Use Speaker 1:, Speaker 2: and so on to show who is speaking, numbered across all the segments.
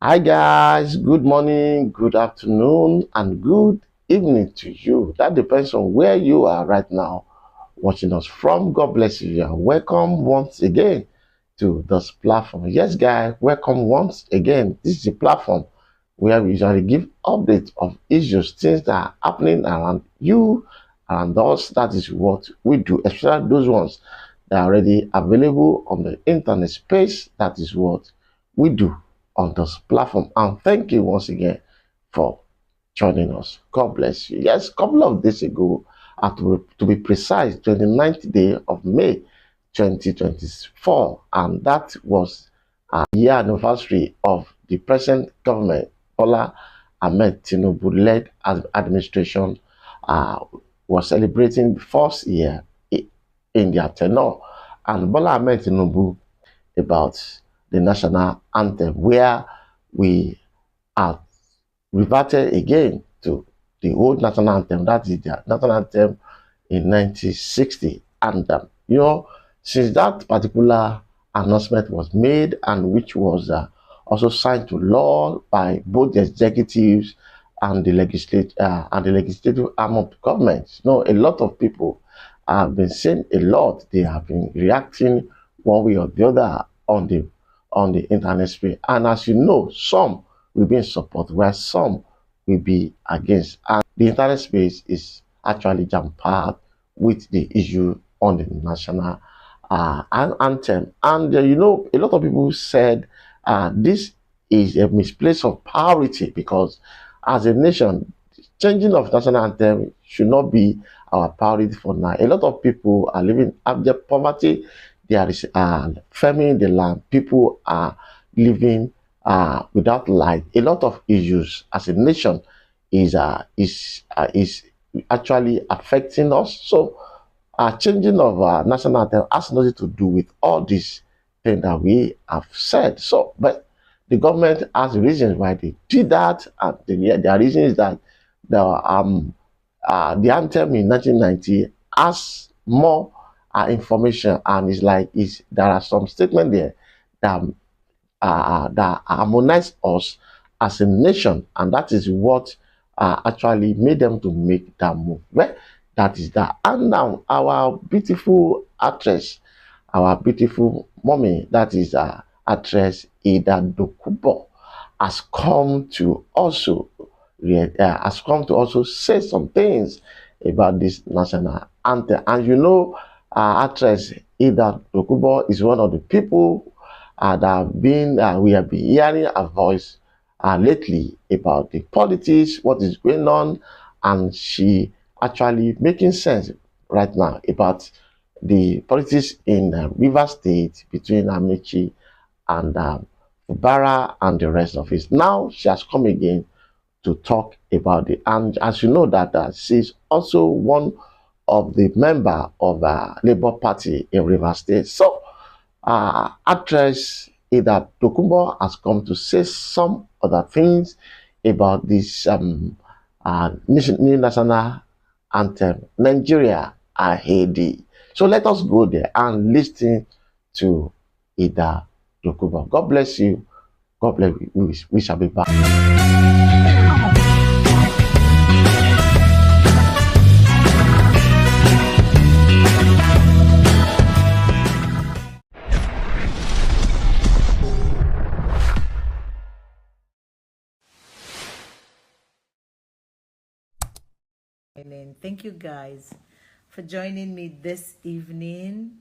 Speaker 1: Hi guys, good morning, good afternoon, and good evening to you. That depends on where you are right now watching us from. God bless you and welcome once again to this platform. Yes, guys, welcome once again. This is a platform where we usually give updates of issues, things that are happening around you, around us. That is what we do, especially those ones that are already available on the internet space. That is what we do on this platform. And thank you once again for joining us. God bless you. Yes, a couple of days ago, to be precise, 29th day of May 2024, and that was a year anniversary of the present government, Bola Ahmed Tinubu led administration, uh, was celebrating the first year in their tenure. And Bola Ahmed Tinubu about the national anthem, where we are reverted again to the old national anthem. That is the national anthem in 1960. And, since that particular announcement was made, and which was also signed to law by both the executives and the legislative arm of the government, a lot of people have been saying a lot. They have been reacting one way or the other on the internet space. And as you know, some will be in support, while some will be against. And the internet space is actually jam-packed with the issue on the national anthem. And a lot of people said this is a misplaced of priority, because as a nation, changing of national anthem should not be our priority for now. A lot of people are living abject poverty. There is famine in the land. People are living without light. A lot of issues as a nation is actually affecting us. So, changing of national anthem has nothing to do with all these things that we have said. So, but the government has reasons why they did that, and their reason is that the anthem in 1990 has more information, and it's like there are some statements there that that harmonize us as a nation, and that is what actually made them to make that move. Well, that is that. And now our beautiful actress, our beautiful mommy, that is actress Hilda Dokunbo, has come to also say some things about this national anthem. And actress Hilda Dokunbo is one of the people that we have been hearing her voice lately about the politics, what is going on, and she actually making sense right now about the politics in River State between Amici and Fubara and the rest of it. Now she has come again to talk about it, and as you know that she's also one of the member of Labour Party in River State. So actress Hilda Dokunbo has come to say some other things about this new national anthem, Nigeria Ahedi. So let us go there and listen to Hilda Dokunbo. God bless you. God bless you. We shall be back.
Speaker 2: Thank you guys for joining me this evening.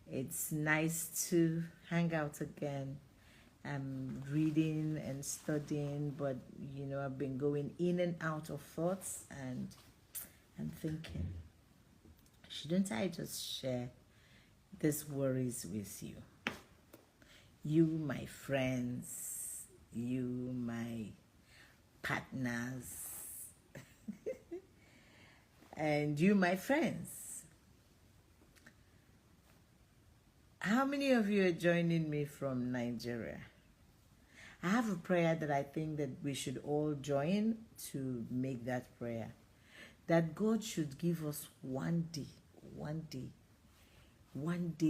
Speaker 2: It's nice to hang out again. I'm reading and studying, but I've been going in and out of thoughts, and I'm thinking, shouldn't I just share these worries with you? You, my friends, you, my partners, and you, my friends. How many of you are joining me from Nigeria? I have a prayer that I think that we should all join to make that prayer. That God should give us one day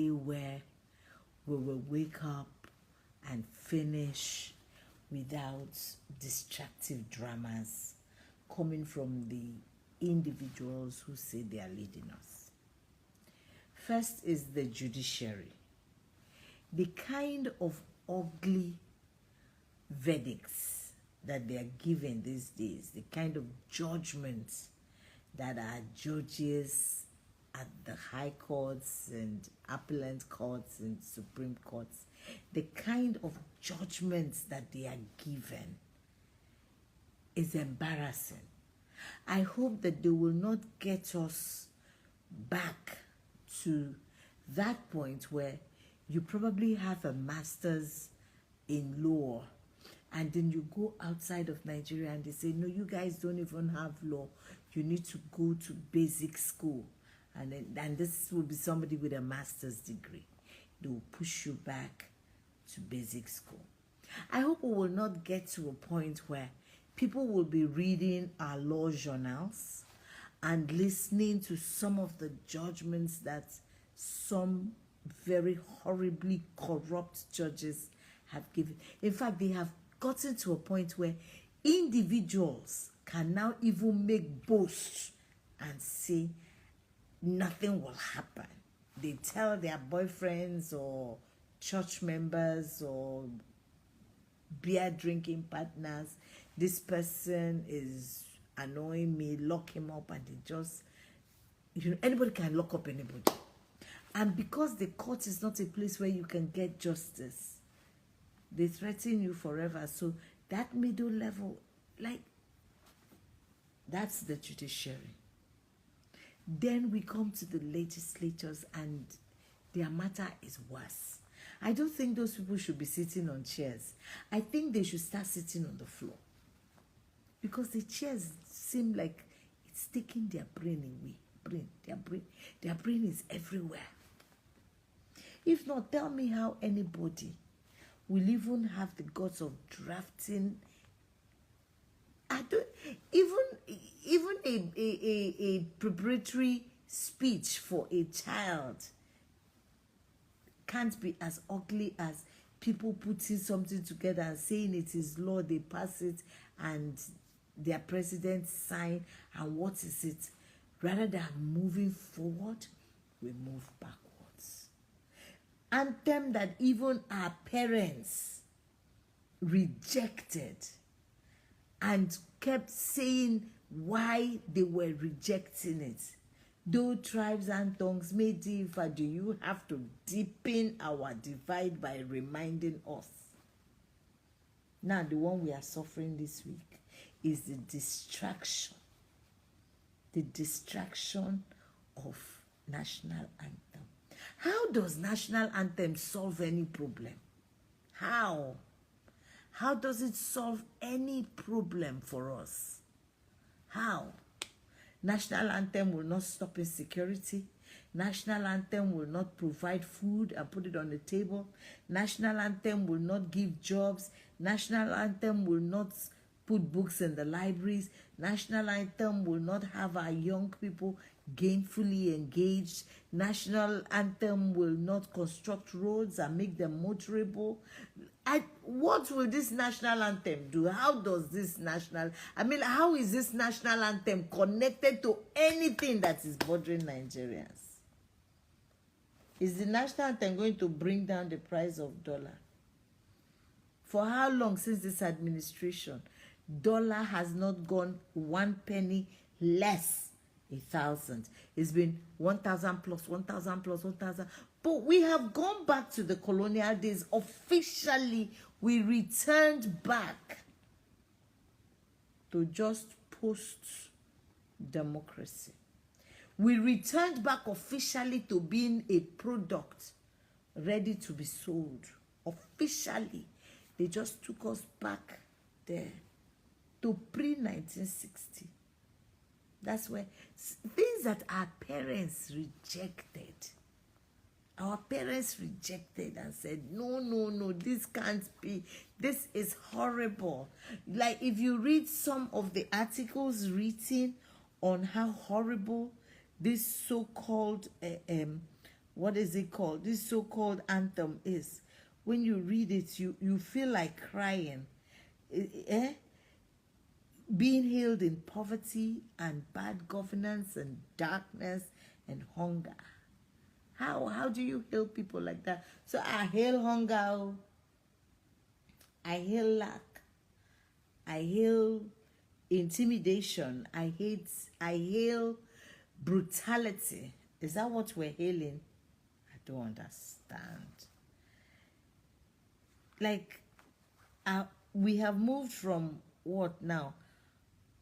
Speaker 2: where we will wake up and finish without distractive dramas coming from the individuals who say they are leading us. First is the judiciary. The kind of ugly verdicts that they are given these days, the kind of judgments that our judges at the high courts and appellate courts and supreme courts, the kind of judgments that they are given is embarrassing. I hope that they will not get us back to that point where you probably have a master's in law and then you go outside of Nigeria and they say, no, you guys don't even have law. You need to go to basic school. And this will be somebody with a master's degree. They will push you back to basic school. I hope we will not get to a point where people will be reading our law journals and listening to some of the judgments that some very horribly corrupt judges have given. In fact, they have gotten to a point where individuals can now even make boasts and say nothing will happen. They tell their boyfriends or church members or beer drinking partners, this person is annoying me, lock him up, and they just, anybody can lock up anybody. And because the court is not a place where you can get justice, they threaten you forever. So that middle level, that's the judiciary. Then we come to the legislators and their matter is worse. I don't think those people should be sitting on chairs. I think they should start sitting on the floor. Because the chairs seem like it's taking their brain away. Their brain is everywhere. If not, tell me how anybody will even have the guts of drafting. Even a preparatory speech for a child can't be as ugly as people putting something together and saying it is law, they pass it and their president sign, and what is it? Rather than moving forward, we move backwards. Anthem that even our parents rejected and kept saying why they were rejecting it. Though tribes and tongues may differ, do you have to deepen our divide by reminding us? Now, the one we are suffering this week is the distraction of national anthem. How does national anthem solve any problem? How does it solve any problem for us? How? National anthem will not stop insecurity. National anthem will not provide food and put it on the table. National anthem will not give jobs. National anthem will not put books in the libraries. National anthem will not have our young people gainfully engaged. National anthem will not construct roads and make them motorable. What will this national anthem do? How is this national anthem connected to anything that is bothering Nigerians? Is the national anthem going to bring down the price of dollar? For how long since this administration, dollar has not gone 1 penny less 1,000. It's been 1,000 plus 1,000 plus 1,000. But we have gone back to the colonial days. Officially, we returned back to just post-democracy. We returned back officially to being a product ready to be sold. Officially, they just took us back there to pre-1960. That's where things that our parents rejected. Our parents rejected and said, no, this can't be. This is horrible. Like if you read some of the articles written on how horrible this so-called, this so-called anthem is, when you read it, you feel like crying. being healed in poverty and bad governance and darkness and hunger. How do you heal people like that? So I heal hunger, I heal lack, I heal intimidation, I heal brutality. Is that what we're healing? I don't understand. Like, we have moved from what now?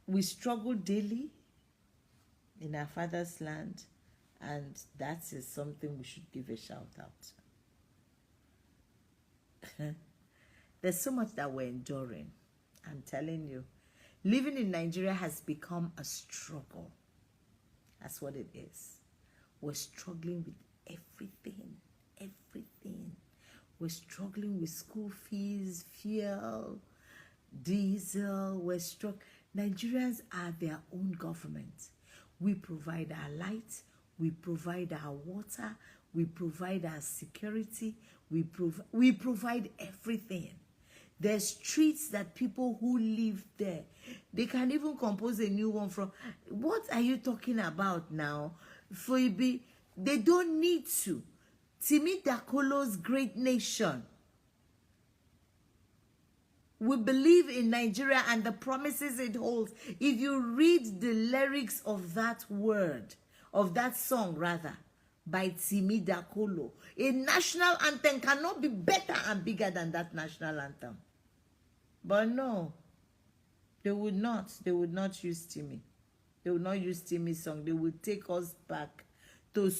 Speaker 2: We struggle daily in our father's land, and that is something we should give a shout out. There's so much that we're enduring. I'm telling you, living in Nigeria has become a struggle. That's what it is. We're struggling with everything. We're struggling with school fees, fuel, diesel. Nigerians are their own government. We provide our light, we provide our water, we provide our security, we provide everything. There's streets that people who live there, they can even compose a new one from. What are you talking about now? Phoebe, they don't need to. Timi Dakolo's great nation. We believe in Nigeria and the promises it holds. If you read the lyrics of that song rather, by Timi Dakolo, a national anthem cannot be better and bigger than that national anthem. But no, they would not use Timi. They would not use Timi's song. They would take us back to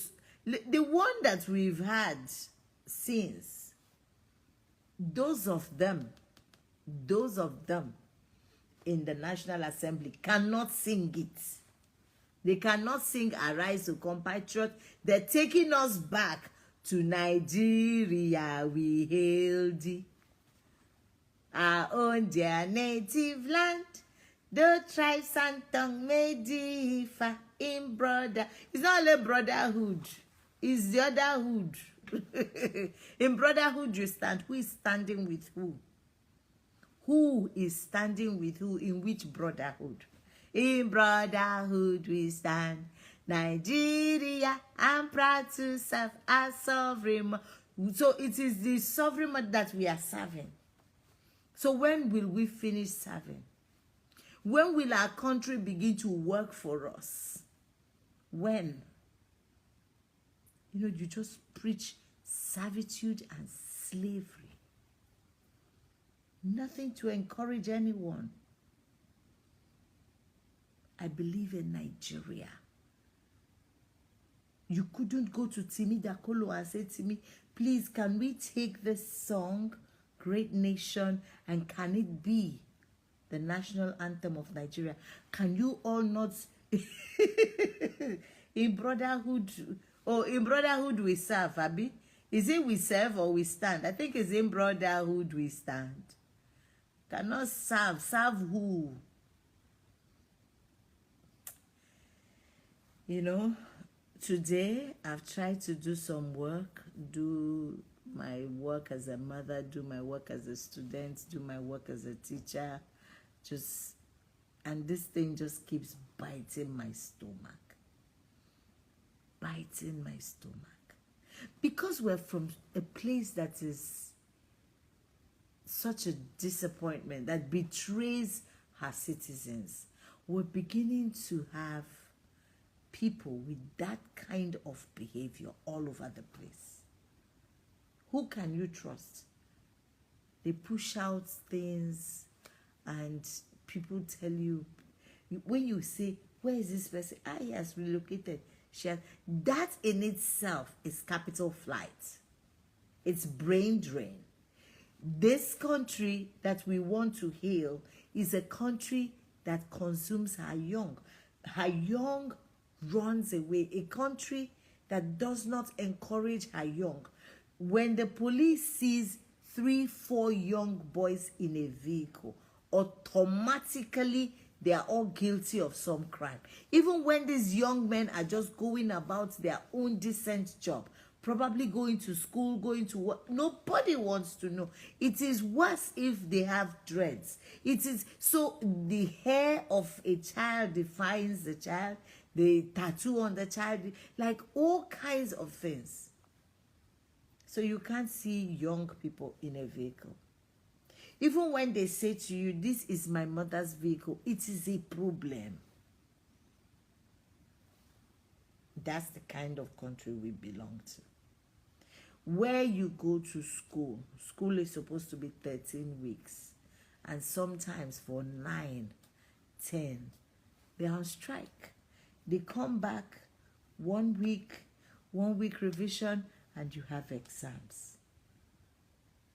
Speaker 2: the one that we've had since. Those of them in the National Assembly cannot sing it. They cannot sing Arise, O Compatriot. They're taking us back to Nigeria, we hail thee. Our own dear native land, the tribes and tongue may differ in brother. It's not only brotherhood, it's the other hood. In brotherhood you stand. Who is standing with who? Who is standing with who? In which brotherhood? In brotherhood we stand. Nigeria, I'm proud to serve our sovereign. So it is the sovereign that we are serving. So when will we finish serving? When will our country begin to work for us? When? You just preach servitude and slavery. Nothing to encourage anyone. I believe in Nigeria. You couldn't go to Timi Dakolo and say, Timi, please, can we take this song, Great Nation, and can it be the national anthem of Nigeria? Can you all not in brotherhood we serve, Abi? Is it we serve or we stand? I think it's in brotherhood we stand. Cannot serve. Serve who? Today I've tried to do some work, do my work as a mother, do my work as a student, do my work as a teacher, and this thing just keeps biting my stomach. Because we're from a place that is such a disappointment, that betrays her citizens. We're beginning to have people with that kind of behavior all over the place. Who can you trust? They push out things and people tell you, when you say, where is this person? He has relocated. That in itself is capital flight. It's brain drain. This country that we want to heal is a country that consumes her young. Her young runs away. A country that does not encourage her young. When the police sees 3-4 young boys in a vehicle, automatically they are all guilty of some crime. Even when these young men are just going about their own decent job. probably going to school, going to work. Nobody wants to know. It is worse if they have dreads. It is so the hair of a child defines the child, the tattoo on the child, like all kinds of things. So you can't see young people in a vehicle. Even when they say to you, this is my mother's vehicle, it is a problem. That's the kind of country we belong to. Where you go to school, school is supposed to be 13 weeks. And sometimes for 9, 10, they're on strike. They come back 1 week revision, and you have exams.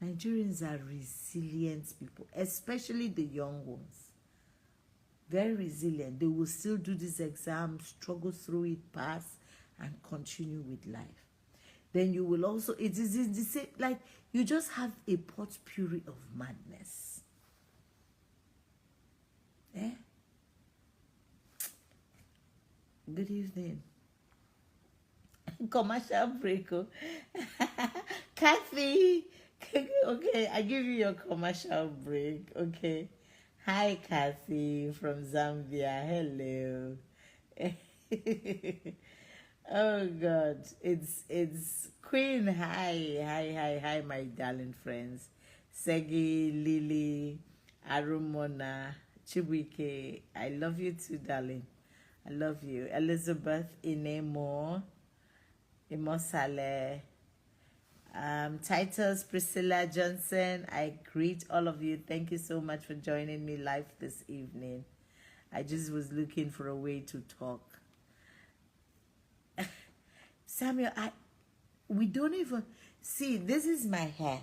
Speaker 2: Nigerians are resilient people, especially the young ones. Very resilient. They will still do these exams, struggle through it, pass, and continue with life. Then you will also, it is the same, like you just have a potpourri of madness. Good evening. Commercial break. Oh. Kathy. Okay, I give you your commercial break. Okay. Hi, Kathy from Zambia. Hello. Oh God, it's Queen. Hi, my darling friends. Segi, Lily, Arumona, Chibuike. I love you too, darling. I love you. Elizabeth Inemo, Imosale, Titus, Priscilla Johnson. I greet all of you. Thank you so much for joining me live this evening. I just was looking for a way to talk. Samuel, we don't even see. This is my hair.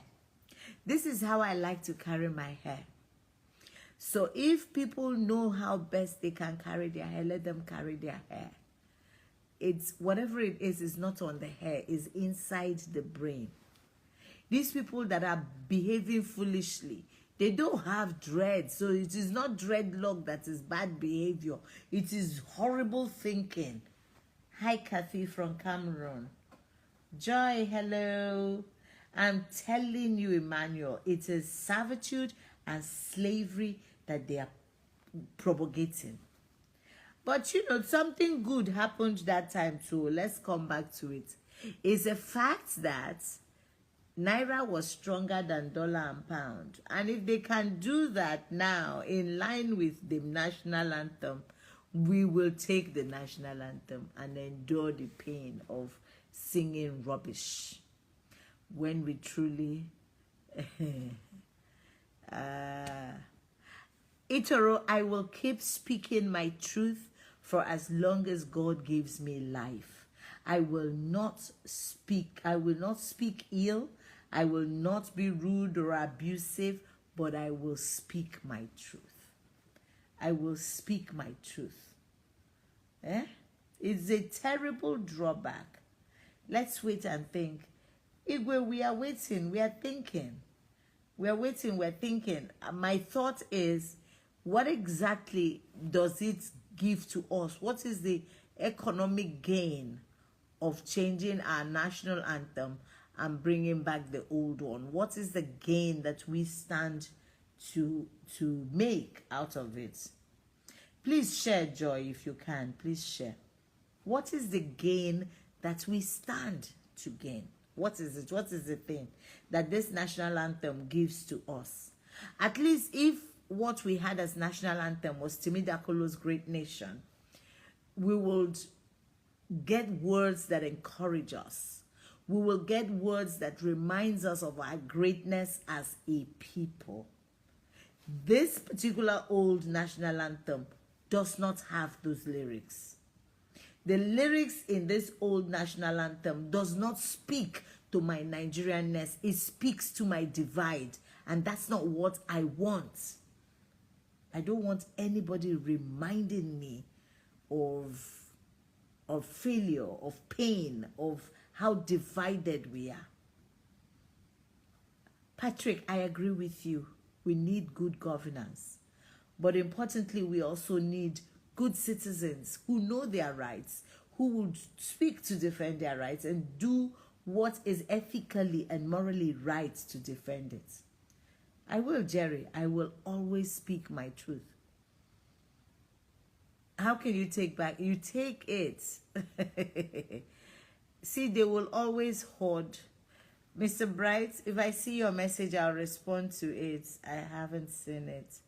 Speaker 2: This is how I like to carry my hair. So if people know how best they can carry their hair, let them carry their hair. It's whatever it is not on the hair, is inside the brain. These people that are behaving foolishly, they don't have dread. So it is not dreadlock that is bad behavior. It is horrible thinking. Hi, Kathy from Cameroon. Joy, hello. I'm telling you, Emmanuel, it is servitude and slavery that they are propagating. But you know, something good happened that time too. Let's come back to it. It's a fact that Naira was stronger than dollar and pound. And if they can do that now, in line with the national anthem, we will take the national anthem and endure the pain of singing rubbish when we truly Itoro, I will keep speaking my truth for as long as God gives me life. I will not speak ill. I will not be rude or abusive, but I will speak my truth. I will speak my truth. It's a terrible drawback. Let's wait and think. Igwe, we are waiting, we are thinking. We are waiting, we're thinking. My thought is, what exactly does it give to us? What is the economic gain of changing our national anthem and bringing back the old one? What is the gain that we stand to make out of it? Please share, Joy, if you can. Please share. What is the gain that we stand to gain? What is it? What is the thing that this national anthem gives to us? At least if what we had as national anthem was Timidakolo's Great Nation, we would get words that encourage us. We will get words that reminds us of our greatness as a people. This particular old national anthem does not have those lyrics. The lyrics in this old national anthem does not speak to my Nigerianness. It speaks to my divide. And that's not what I want. I don't want anybody reminding me of failure, of pain, of how divided we are. Patrick, I agree with you. We need good governance. But importantly, we also need good citizens who know their rights, who would speak to defend their rights and do what is ethically and morally right to defend it. I will, Jerry. I will always speak my truth. How can you take back? You take it. See, they will always hoard. Mr. Bright, if I see your message, I'll respond to it. I haven't seen it.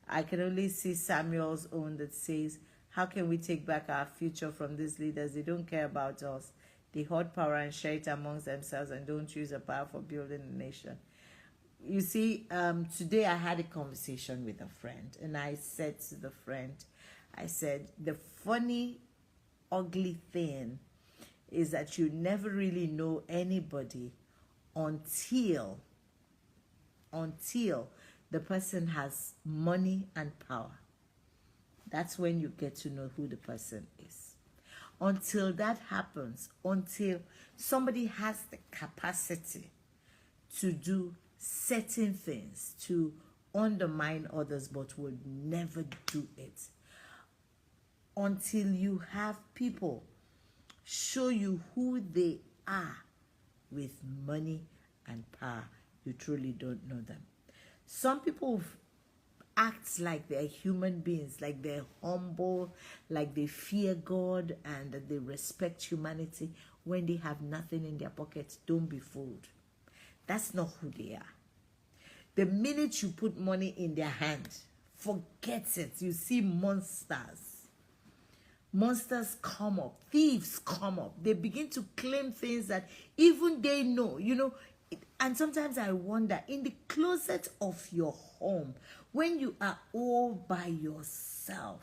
Speaker 2: I can only see Samuel's own that says, how can we take back our future from these leaders? They don't care about us. They hoard power and share it amongst themselves and don't use the power for building a nation. You see, today I had a conversation with a friend, and I said to the friend, I said, the funny, ugly thing is that you never really know anybody until the person has money and power. That's when you get to know who the person is. Until that happens, until somebody has the capacity to do certain things, to undermine others, but will never do it. Until you have people show you who they are with money and power, you truly don't know them. Some people act like they're human beings, like they're humble, like they fear God and that they respect humanity when they have nothing in their pockets. Don't be fooled. That's not who they are. The minute you put money in their hand, forget it. You see monsters. Monsters come up. Thieves come up. They begin to claim things that even they know, and sometimes I wonder, in the closet of your home, when you are all by yourself,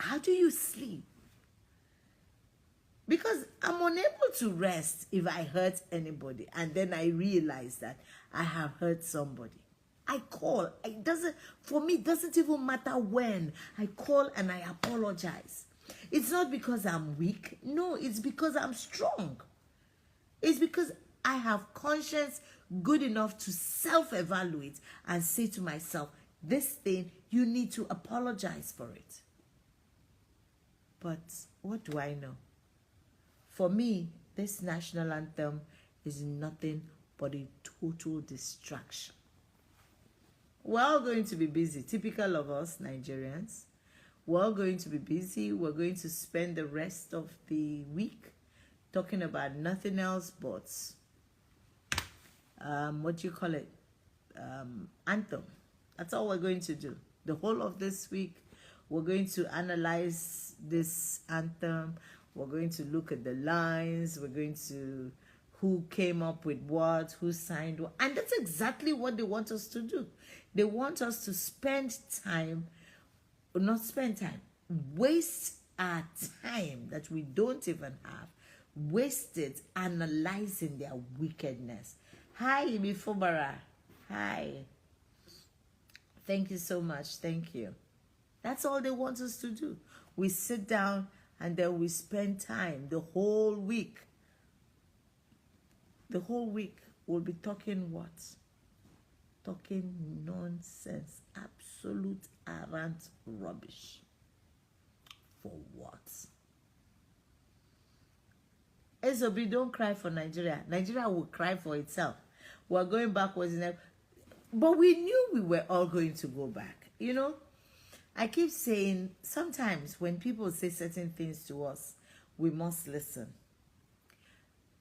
Speaker 2: how do you sleep? Because I'm unable to rest if I hurt anybody, and then I realize that I have hurt somebody. I call. For me, it doesn't even matter when. I call and I apologize. It's not because I'm weak. No, it's because I'm strong. It's because I have conscience good enough to self-evaluate and say to myself, this thing, you need to apologize for it. But what do I know? For me, this national anthem is nothing but a total distraction. We're all going to be busy, typical of us Nigerians. We're all going to be busy. We're going to spend the rest of the week talking about nothing else but, Anthem. That's all we're going to do. The whole of this week, we're going to analyze this anthem. We're going to look at the lines. We're going to who came up with what, who signed what. And that's exactly what they want us to do. They want us to waste our time that we don't even have, waste it analyzing their wickedness. Hi, Ibifobara. Hi. Thank you so much. Thank you. That's all they want us to do. We sit down and then we spend time the whole week. The whole week we'll be talking what? Talking nonsense, absolute arrant rubbish. For what? SOB, don't cry for Nigeria. Nigeria will cry for itself. We're going backwards in that. But we knew we were all going to go back. I keep saying, sometimes when people say certain things to us, we must listen.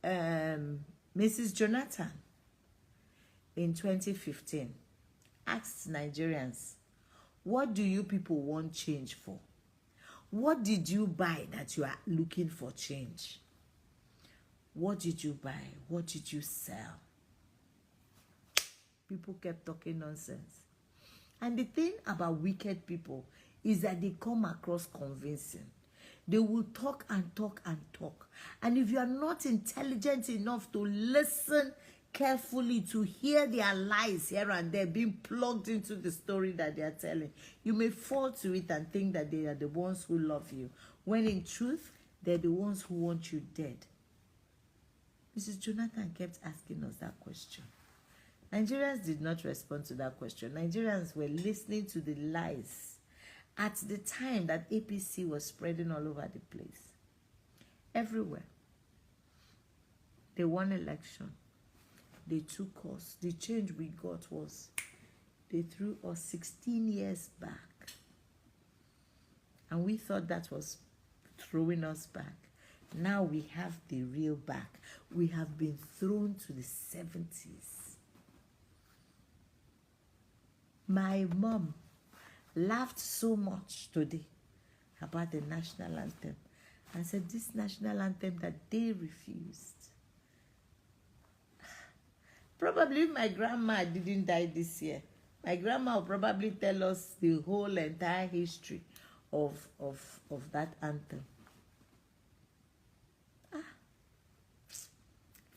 Speaker 2: Mrs. Jonathan, in 2015, asked Nigerians, what do you people want change for? What did you buy that you are looking for change? What did you buy? What did you sell? People kept talking nonsense. And the thing about wicked people is that they come across convincing. They will talk and talk and talk. And if you are not intelligent enough to listen carefully, to hear their lies here and there being plugged into the story that they are telling, you may fall to it and think that they are the ones who love you, when in truth, they're the ones who want you dead. Mrs. Jonathan kept asking us that question. Nigerians did not respond to that question. Nigerians were listening to the lies at the time that APC was spreading all over the place. Everywhere. They won election. They took us. The change we got was they threw us 16 years back. And we thought that was throwing us back. Now we have the real back. We have been thrown to the 70s. My mom laughed so much today about the national anthem and said this national anthem that they refused. Probably if my grandma didn't die this year, my grandma will probably tell us the whole entire history of that anthem. If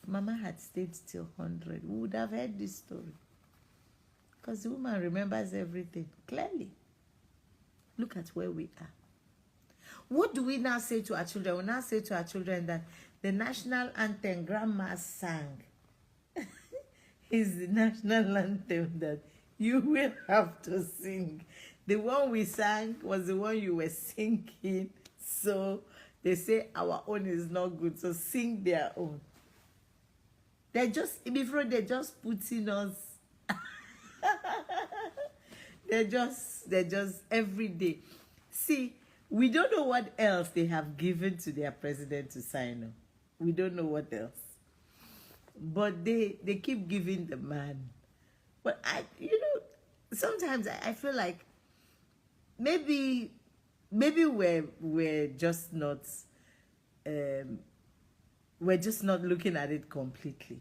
Speaker 2: Mama had stayed till 100, we would have heard this story. Because the woman remembers everything clearly. Look at where we are. What do we now say to our children? We now say to our children that the national anthem Grandma sang is the national anthem that you will have to sing. The one we sang was the one you were singing. So they say our own is not good. So sing their own. They're just putting us. They're just every day. See, we don't know what else they have given to their president to sign on. We don't know what else. But they keep giving the man. But sometimes I feel like maybe we're just not looking at it completely.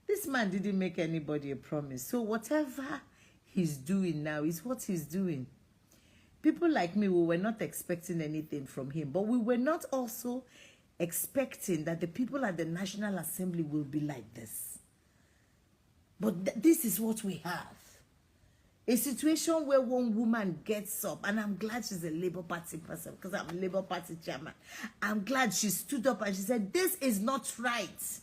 Speaker 2: This man didn't make anybody a promise. So whatever he's doing now is what he's doing. People like me, we were not expecting anything from him, but we were not also expecting that the people at the National Assembly will be like this. But this is what we have. A situation where one woman gets up, and I'm glad she's a Labour Party person because I'm a Labour Party chairman. I'm glad she stood up and she said, this is not right.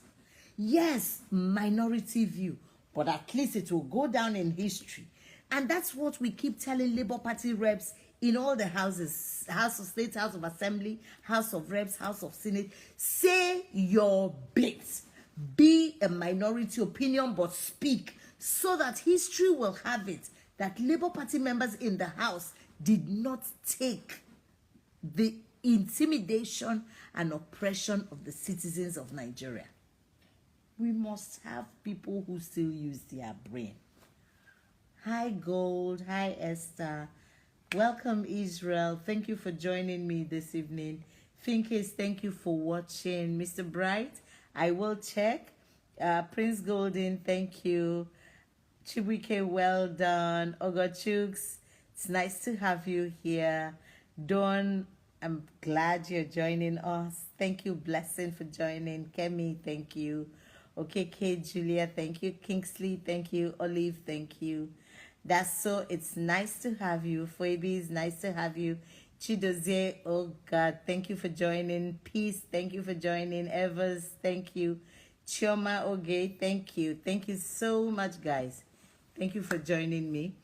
Speaker 2: Yes, minority view, but at least it will go down in history. And that's what we keep telling Labour Party reps in all the houses, House of State, House of Assembly, House of Reps, House of Senate. Say your bit. Be a minority opinion, but speak so that history will have it that Labour Party members in the House did not take the intimidation and oppression of the citizens of Nigeria. We must have people who still use their brain. Hi Gold, hi Esther. Welcome Israel. Thank you for joining me this evening. Thinkers, thank you for watching. Mr. Bright, I will check. Prince Golden, thank you. Chibuike, well done. Ogochuks, it's nice to have you here. Dawn, I'm glad you're joining us. Thank you, Blessing, for joining. Kemi, thank you. Okay, Kate, Julia, thank you. Kingsley, thank you. Olive, thank you. That's so, it's nice to have you. Phoebe, it's nice to have you. Chidozie, oh God, thank you for joining. Peace, thank you for joining. Evers, thank you. Chioma Oge, thank you. Thank you so much, guys. Thank you for joining me.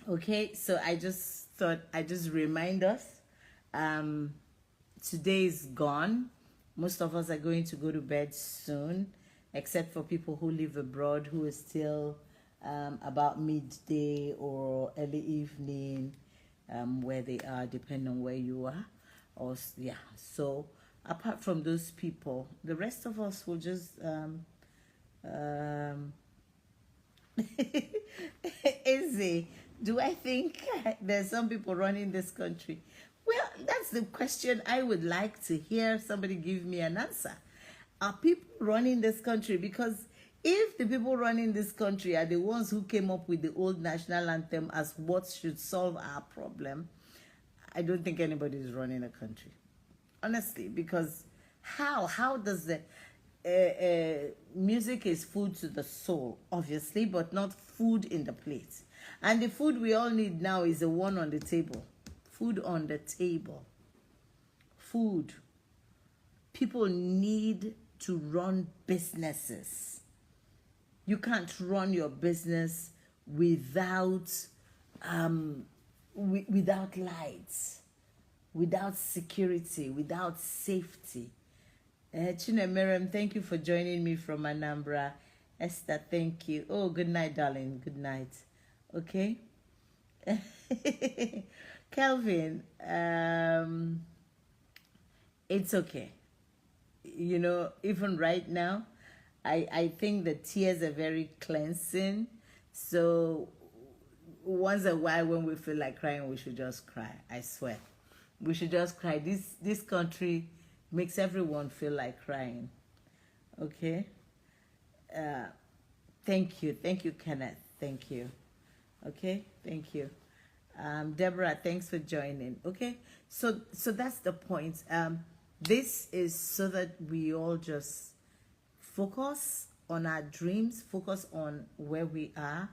Speaker 2: Okay, so I just thought I'd just remind us, today is gone. Most of us are going to go to bed soon, except for people who live abroad who are still about midday or early evening, where they are, depending on where you are. Or yeah, so apart from those people, the rest of us will just Izzy, do I think there's some people running this country? Well, that's the question I would like to hear somebody give me an answer. Are people running this country? Because if the people running this country are the ones who came up with the old national anthem as what should solve our problem, I don't think anybody is running a country. Honestly, because how does the music is food to the soul, obviously, but not food in the plate. And the food we all need now is the one on the table. Food on the table. Food. People need to run businesses. You can't run your business without without lights, without security, without safety. Chinemerem, thank you for joining me from Anambra. Esther, thank you. Oh, good night, darling. Good night. Okay. Kelvin, it's okay. You know, even right now, I think the tears are very cleansing. So once a while when we feel like crying, we should just cry. I swear. We should just cry. This country makes everyone feel like crying. Okay? Thank you. Thank you, Kenneth. Thank you. Okay? Thank you. Deborah, thanks for joining. Okay? So that's the point. This is so that we all just focus on our dreams, focus on where we are,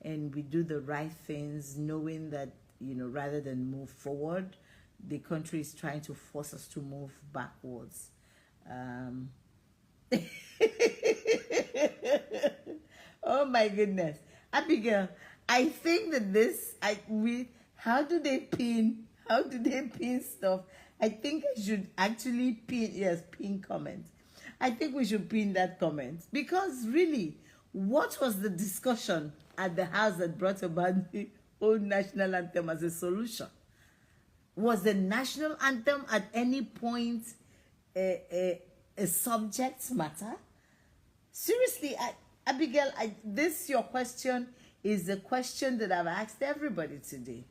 Speaker 2: and we do the right things, knowing that, you know, rather than move forward, the country is trying to force us to move backwards. Oh my goodness, Abigail, I think that how do they pin stuff? I think I should actually pin comments. I think we should pin that comment, because really, what was the discussion at the house that brought about the old national anthem as a solution? Was the national anthem at any point a subject matter? Seriously, Abigail, this your question is the question that I've asked everybody today.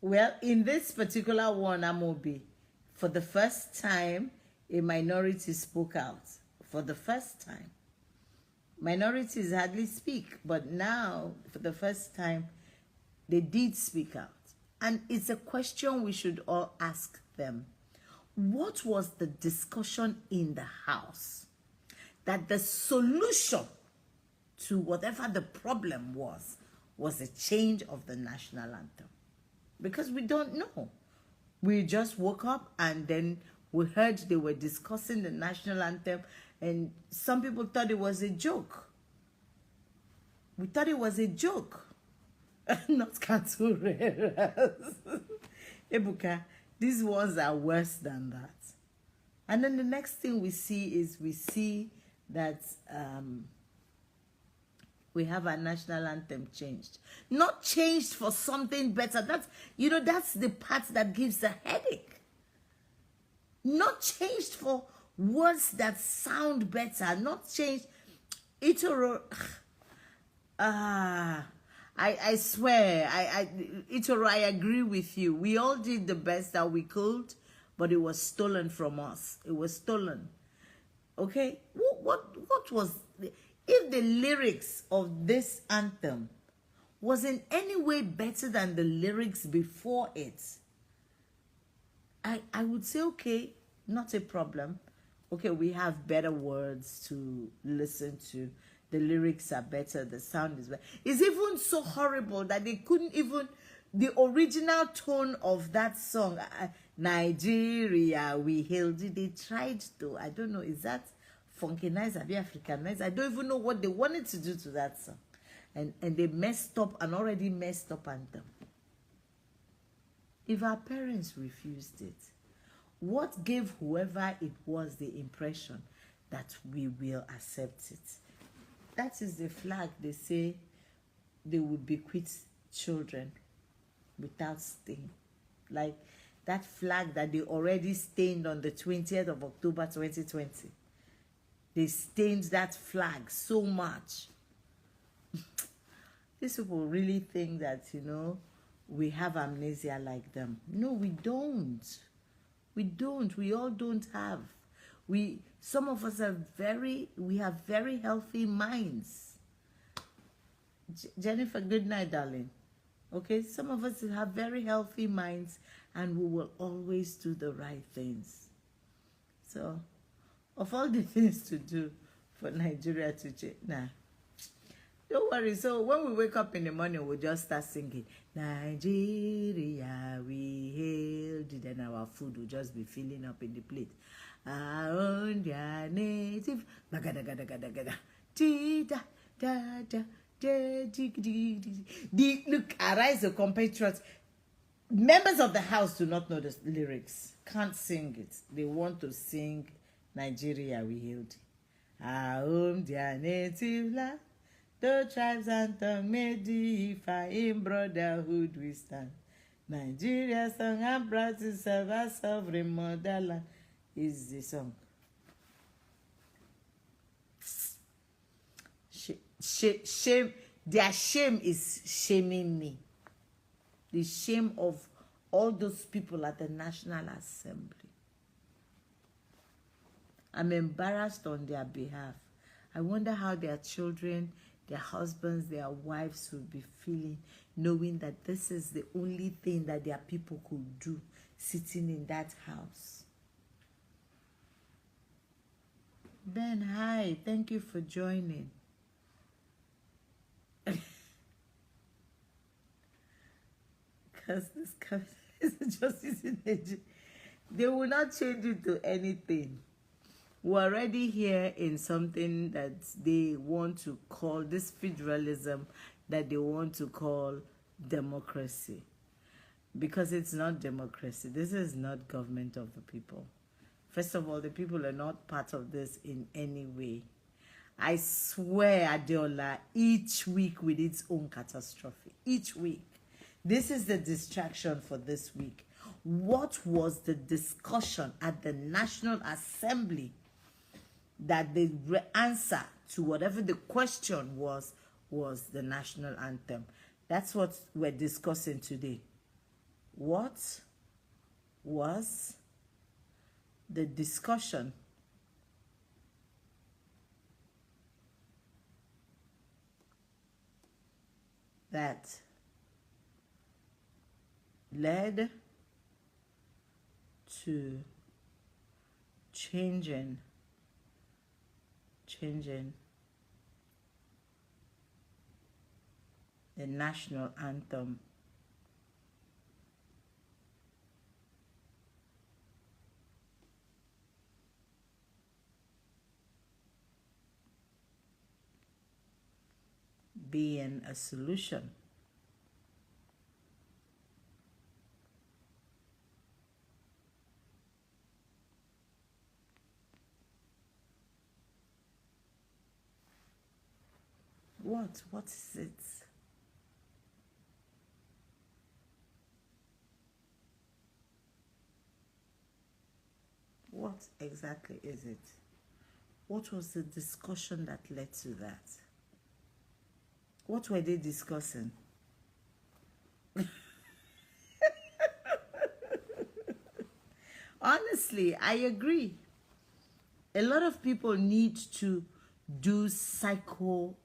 Speaker 2: Well, in this particular one, Amobi, for the first time, a minority spoke out. For the first time. Minorities hardly speak, but now, for the first time, they did speak out. And it's a question we should all ask them. What was the discussion in the house that the solution to whatever the problem was a change of the national anthem? Because we don't know. We just woke up and then we heard they were discussing the national anthem, and some people thought it was a joke. We thought it was a joke. Not Katureras. Ebuka, these ones are worse than that. And then the next thing we see that we have our national anthem changed. Not changed for something better. That's the part that gives the headache. Not changed for words that sound better. Not changed. I swear, Itoro, I agree with you. We all did the best that we could, but it was stolen from us. It was stolen. Okay? What was... If the lyrics of this anthem was in any way better than the lyrics before it, I would say, okay, not a problem. Okay, we have better words to listen to. The lyrics are better. The sound is better. It's even so horrible that they couldn't even... The original tone of that song, Nigeria, we hailed it. They tried to. I don't know, is that funkinized or Africanized? I don't even know what they wanted to do to that song. And they messed up an already messed up anthem. If our parents refused it, what gave whoever it was the impression that we will accept it? That is the flag they say they would bequeath children without stain. Like that flag that they already stained on the 20th of October 2020. They stained that flag so much. These people really think that, we have amnesia like them. No, we don't. We don't. We all don't have. Some of us have we have very healthy minds. Jennifer, good night, darling. Okay, some of us have very healthy minds, and we will always do the right things. So, of all the things to do for Nigeria to change, don't worry. So when we wake up in the morning, we'll just start singing, Nigeria, we hailed it, and our food will just be filling up in the plate. Our own native, look, arise, the compatriots. Members of the house do not know the lyrics, can't sing it. They want to sing Nigeria we hailed. Our home, their native land, the tribes anthem made if in brotherhood we stand. Nigeria song and proud to serve our sovereign motherland is the song. Shame, their shame is shaming me. The shame of all those people at the National Assembly. I'm embarrassed on their behalf. I wonder how their children, their husbands, their wives will be feeling, knowing that this is the only thing that their people could do, sitting in that house. Ben, hi. Thank you for joining. Because this is just using it. They will not change it to anything. We're already here in something that they want to call this federalism, that they want to call democracy. Because it's not democracy. This is not government of the people. First of all, the people are not part of this in any way. I swear, Adeola, each week with its own catastrophe. Each week. This is the distraction for this week. What was the discussion at the National Assembly that the answer to whatever the question was the national anthem? That's what we're discussing today. What was the discussion that led to changing the national anthem being a solution? What is it? What exactly is it? What was the discussion that led to that? What were they discussing? Honestly, I agree. A lot of people need to do psycho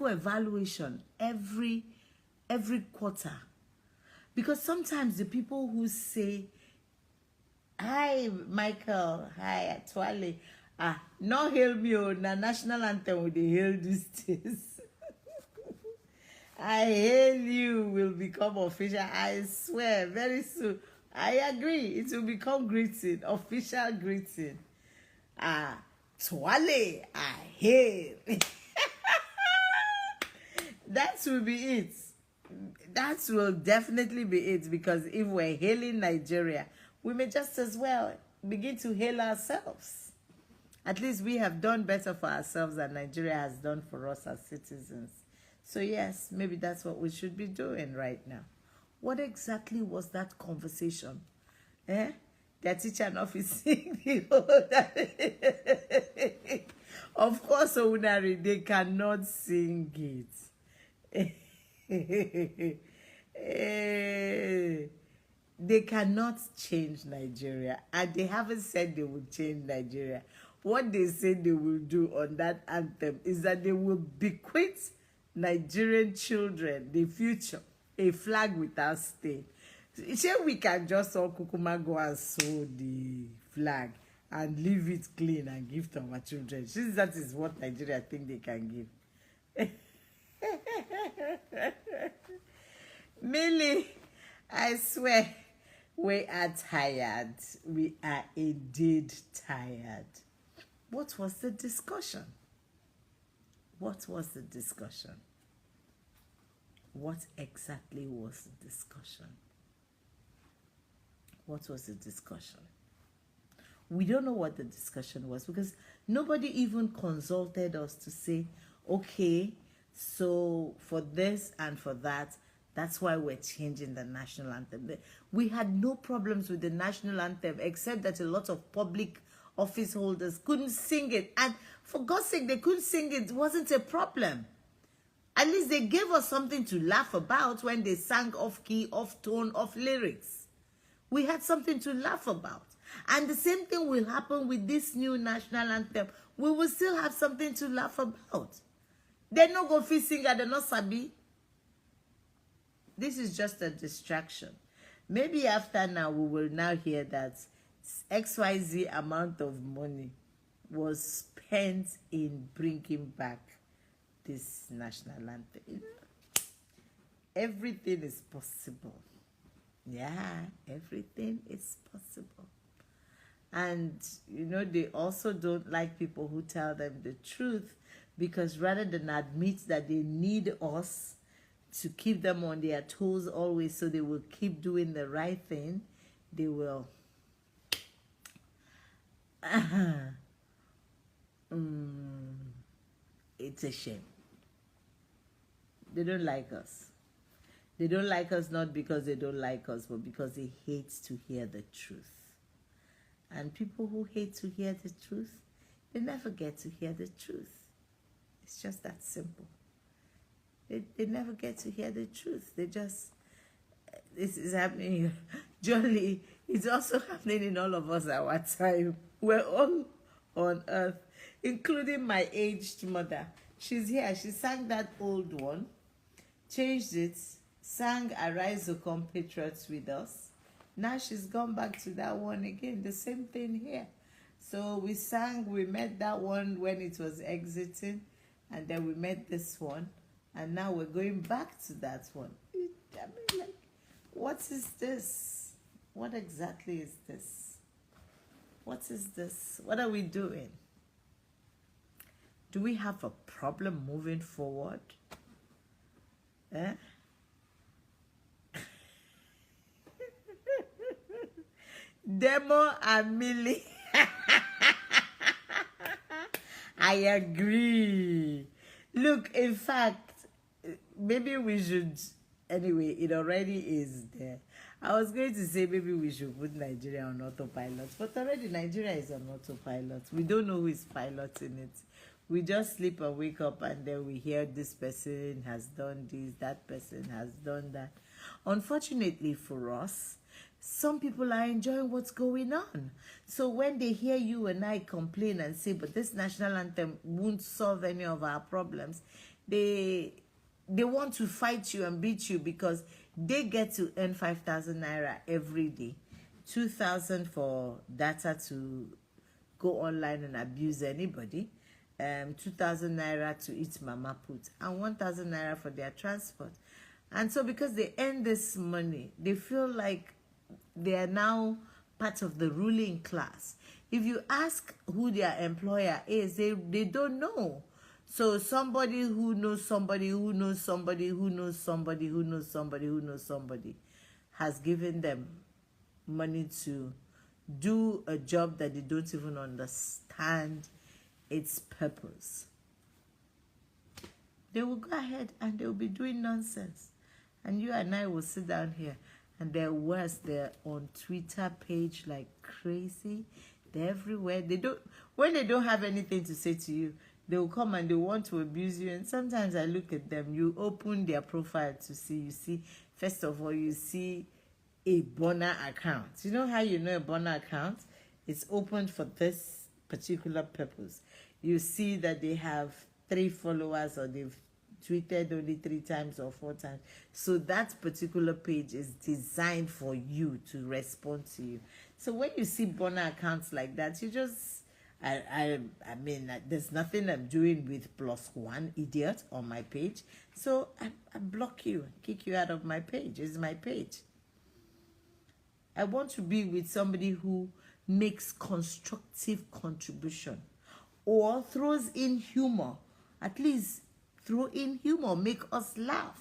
Speaker 2: evaluation every quarter, because sometimes the people who say, "Hi Michael, hi Atwale, no hail me na national anthem with the hail these days." I hail you will become official. I swear, very soon. I agree, it will become greeting, official greeting. Twale, I hail. That will be it. That will definitely be it, because if we're hailing Nigeria, we may just as well begin to hail ourselves. At least we have done better for ourselves than Nigeria has done for us as citizens. So yes, maybe that's what we should be doing right now. What exactly was that conversation? Their teacher and office sing the whole Of course, Ounari, they cannot sing it. They cannot change Nigeria, and they haven't said they will change Nigeria. What they say they will do on that anthem is that they will bequeath Nigerian children, the future, a flag without stain. Sure, we can just all kukuma go and sew the flag and leave it clean and give to our children. Since that is what Nigeria think they can give. Millie, I swear, we are tired. We are indeed tired. What was the discussion? What was the discussion? what exactly was the discussion? What was the discussion? We don't know what the discussion was because nobody even consulted us to say, okay, so for this and for that, that's why we're changing the national anthem. We had no problems with the national anthem except that a lot of public office holders couldn't sing it. And for God's sake, they couldn't sing it. It wasn't a problem. At least they gave us something to laugh about when they sang off key, off tone, off lyrics. We had something to laugh about. And the same thing will happen with this new national anthem. We will still have something to laugh about. They're not going to sing at the no sabi. This is just a distraction. Maybe after now, we will now hear that XYZ amount of money was spent in bringing back this national anthem. Everything is possible. Yeah, everything is possible. And, you know, they also don't like people who tell them the truth, because rather than admit that they need us to keep them on their toes always so they will keep doing the right thing, they will it's a shame. They don't like us. They don't like us not because they don't like us, but because they hate to hear the truth. And people who hate to hear the truth, they never get to hear the truth. It's just that simple. They never get to hear the truth. They just, this is happening. Jolly, it's also happening in all of us at our time. We're all on earth, including my aged mother. She's here. She sang that old one, changed it, sang Arise, O Come Patriots with Us. Now she's gone back to that one again. The same thing here. So we met that one when it was exiting, and then we met this one, and now we're going back to that one. I mean, like, what is this? What exactly is this? What is this? What are we doing? Do we have a problem moving forward? Eh? Demo and Millie. I agree. Look, in fact, maybe we should, anyway, it already is there. I was going to say maybe we should put Nigeria on autopilot, but already Nigeria is on autopilot. We don't know who is piloting it. We just sleep and wake up, and then we hear this person has done this, that person has done that. Unfortunately for us, some people are enjoying what's going on. So when they hear you and I complain and say, but this national anthem won't solve any of our problems, they want to fight you and beat you because they get to earn 5,000 naira every day, 2,000 for data to go online and abuse anybody, 2,000 naira to eat mama put, and 1,000 naira for their transport. And so because they earn this money, they feel like they are now part of the ruling class. If you ask who their employer is, they don't know. So somebody who knows somebody who knows somebody who knows somebody who knows somebody who knows somebody has given them money to do a job that they don't even understand its purpose. They will go ahead and they will be doing nonsense. And you and I will sit down here, and they're worse. They're on Twitter page like crazy. They're everywhere. When they don't have anything to say to you, they will come and they want to abuse you. And sometimes I look at them. You open their profile to see. You see, first of all, you see a Bona account. You know how you know a Bona account? It's opened for this particular purpose. You see that they have 3 followers, or they've tweeted only 3 times or 4 times. So that particular page is designed for you to respond to you. So when you see Bona accounts like that, you just, I mean, there's nothing I'm doing with +1 idiot on my page. So I block you, kick you out of my page. It's my page. I want to be with somebody who makes constructive contribution or throws in humor. At least throw in humor, make us laugh.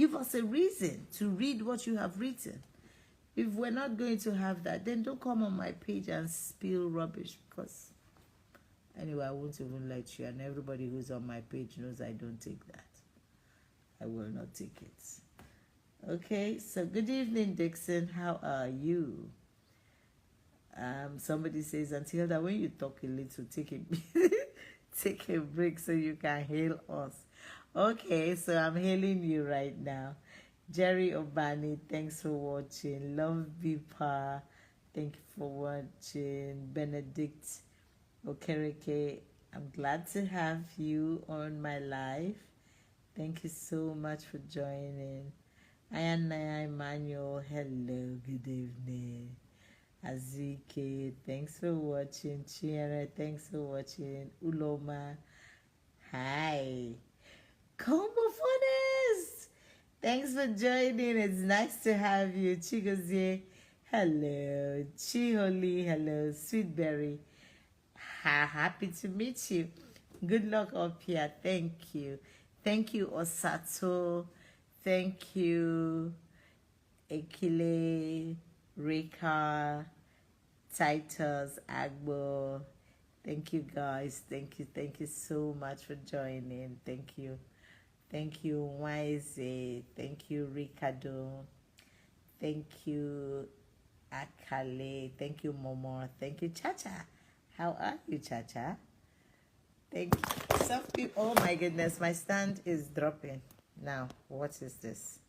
Speaker 2: Give us a reason to read what you have written. If we're not going to have that, then don't come on my page and spill rubbish, because anyway, I won't even let you, and everybody who's on my page knows I don't take that. I will not take it. Okay, so good evening, Dixon. How are you? Somebody says, Auntie Hilda, when you talk a little, take take a break so you can hail us. Okay, so I'm hailing you right now. Jerry Obani, thanks for watching. Love Bipa, thank you for watching. Benedict Okereke, I'm glad to have you on my live. Thank you so much for joining. Ayanaya Emmanuel, hello, good evening. Azike, thanks for watching. Chiara, thanks for watching. Uloma, hi. Combophonist, thanks for joining. It's nice to have you. Chigozie, hello. Chiholi, hello. Sweetberry, happy to meet you. Good luck up here. Thank you. Thank you, Osato. Thank you, Ekile, Rika, Titus, Agbo. Thank you, guys. Thank you so much for joining. Thank you. Thank you, Wise. Thank you, Ricardo. Thank you, Akale. Thank you, Momo. Thank you, Chacha. How are you, Chacha? Thank you. Some people, oh my goodness, my stand is dropping. Now, what is this?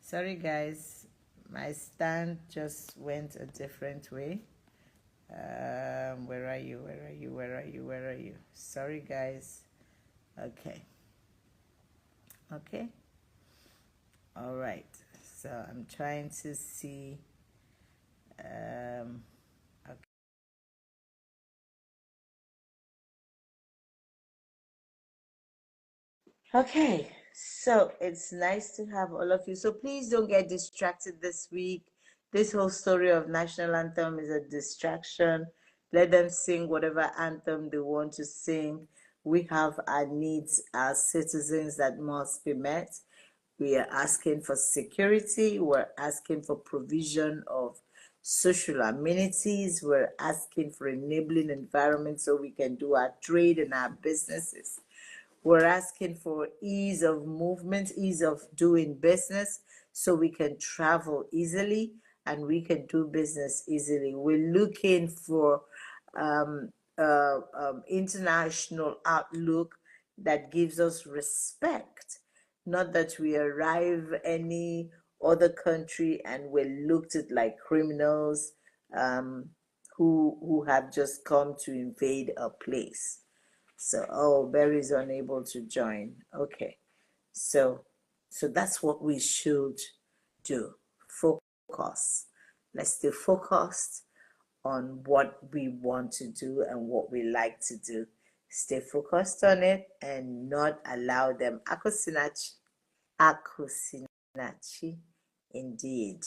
Speaker 2: Sorry, guys. My stand just went a different way. Where are you? Sorry, guys. Okay. All right. So I'm trying to see. Okay, so it's nice to have all of you. So please don't get distracted this week. This whole story of national anthem is a distraction. Let them sing whatever anthem they want to sing. We have our needs as citizens that must be met. We are asking for security. We're asking for provision of social amenities. We're asking for enabling environment so we can do our trade and our businesses. We're asking for ease of movement, ease of doing business, so we can travel easily and we can do business easily. We're looking for international outlook that gives us respect, not that we arrive any other country and we're looked at like criminals who have just come to invade a place. So, oh, Barry's unable to join. Okay. So that's what we should do. Focus. Let's stay focused on what we want to do and what we like to do. Stay focused on it and not allow them. Akusinachi, indeed.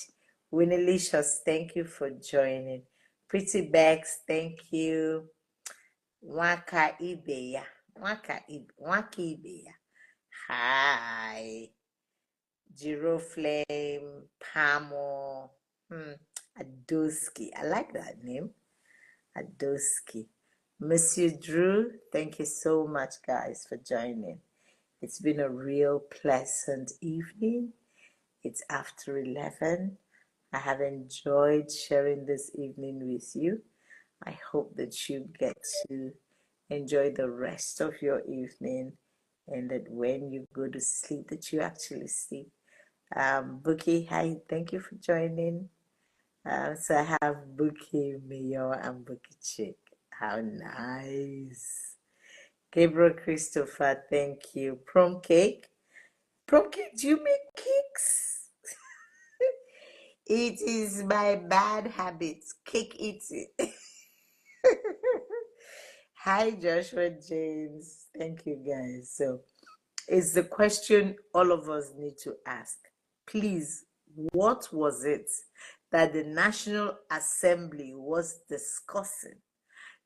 Speaker 2: Winnelicious, thank you for joining. Pretty Bex, thank you. Nwaka ibe ya. Nwaka ibe ya. Hi. Giroflame, Pamo, Adoski. I like that name. Adoski. Monsieur Drew, thank you so much, guys, for joining. It's been a real pleasant evening. It's after 11. I have enjoyed sharing this evening with you. I hope that you get to enjoy the rest of your evening and that when you go to sleep, that you actually sleep. Buki, hi, thank you for joining. So I have Buki Mayor and Buki Chick. How nice. Gabriel Christopher, thank you. Prom cake. Prom cake, do you make cakes? It is my bad habit, cake eating. Hi, Joshua James. Thank you, guys. So it's the question all of us need to ask. Please, what was it that the National Assembly was discussing